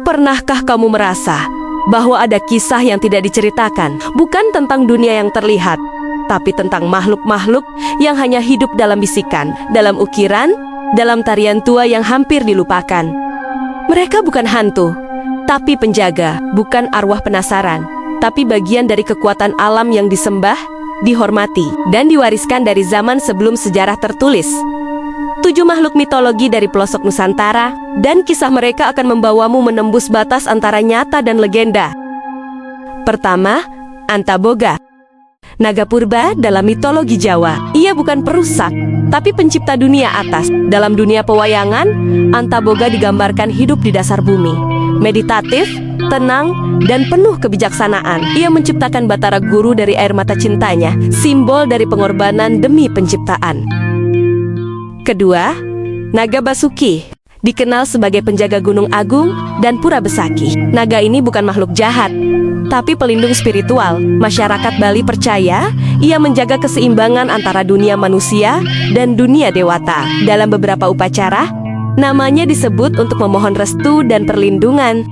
Pernahkah kamu merasa bahwa ada kisah yang tidak diceritakan, bukan tentang dunia yang terlihat, tapi tentang makhluk-makhluk yang hanya hidup dalam bisikan, dalam ukiran, dalam tarian tua yang hampir dilupakan? Mereka bukan hantu, tapi penjaga, bukan arwah penasaran, tapi bagian dari kekuatan alam yang disembah, dihormati, dan diwariskan dari zaman sebelum sejarah tertulis. 7 makhluk mitologi dari pelosok Nusantara, dan kisah mereka akan membawamu menembus batas antara nyata dan legenda. Pertama, Antaboga. Naga purba dalam mitologi Jawa. Ia bukan perusak, tapi pencipta dunia atas. Dalam dunia pewayangan, Antaboga digambarkan hidup di dasar bumi, meditatif, tenang, dan penuh kebijaksanaan. Ia menciptakan Batara Guru dari air mata cintanya, simbol dari pengorbanan demi penciptaan. Kedua, Naga Basuki, dikenal sebagai penjaga Gunung Agung dan Pura Besaki. Naga ini bukan makhluk jahat, tapi pelindung spiritual. Masyarakat Bali percaya ia menjaga keseimbangan antara dunia manusia dan dunia dewata. Dalam beberapa upacara, namanya disebut untuk memohon restu dan perlindungan.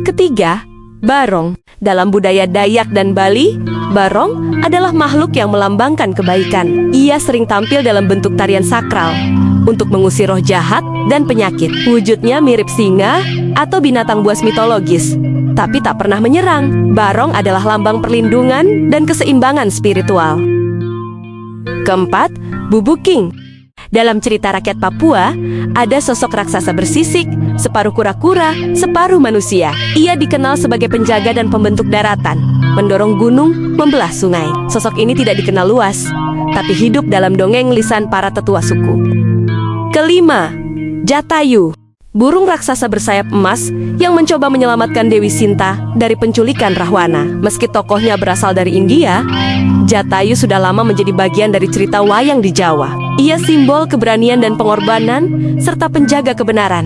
Ketiga, Barong. Dalam budaya Dayak dan Bali, Barong adalah makhluk yang melambangkan kebaikan. Ia sering tampil dalam bentuk tarian sakral untuk mengusir roh jahat dan penyakit. Wujudnya mirip singa atau binatang buas mitologis, tapi tak pernah menyerang. Barong adalah lambang perlindungan dan keseimbangan spiritual. Keempat, Bubuking. Dalam cerita rakyat Papua, ada sosok raksasa bersisik, separuh kura-kura, separuh manusia. Ia dikenal sebagai penjaga dan pembentuk daratan, mendorong gunung, membelah sungai. Sosok ini tidak dikenal luas, tapi hidup dalam dongeng lisan para tetua suku. Kelima, Jatayu. Burung raksasa bersayap emas yang mencoba menyelamatkan Dewi Sinta dari penculikan Rahwana. Meski tokohnya berasal dari India, Jatayu sudah lama menjadi bagian dari cerita wayang di Jawa. Ia simbol keberanian dan pengorbanan, serta penjaga kebenaran.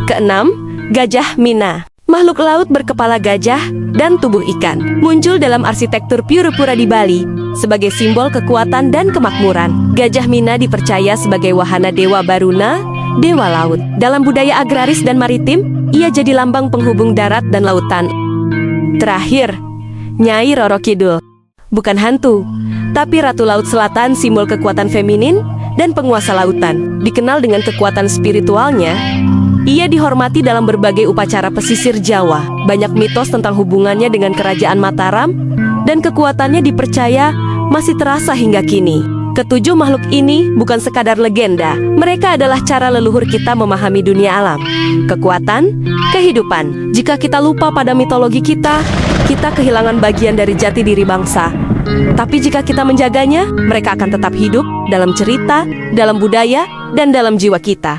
Keenam, Gajah Mina. Makhluk laut berkepala gajah dan tubuh ikan. Muncul dalam arsitektur Pura di Bali sebagai simbol kekuatan dan kemakmuran. Gajah Mina dipercaya sebagai wahana Dewa Baruna, Dewa Laut. Dalam budaya agraris dan maritim, ia jadi lambang penghubung darat dan lautan. Terakhir, Nyai Roro Kidul. Bukan hantu, tapi Ratu Laut Selatan, simbol kekuatan feminin dan penguasa lautan. Dikenal dengan kekuatan spiritualnya, ia dihormati dalam berbagai upacara pesisir Jawa. Banyak mitos tentang hubungannya dengan Kerajaan Mataram, dan kekuatannya dipercaya masih terasa hingga kini. Ketujuh makhluk ini bukan sekadar legenda. Mereka adalah cara leluhur kita memahami dunia alam, kekuatan, kehidupan. Jika kita lupa pada mitologi kita kehilangan bagian dari jati diri bangsa. Tapi jika kita menjaganya, mereka akan tetap hidup dalam cerita, dalam budaya, dan dalam jiwa kita.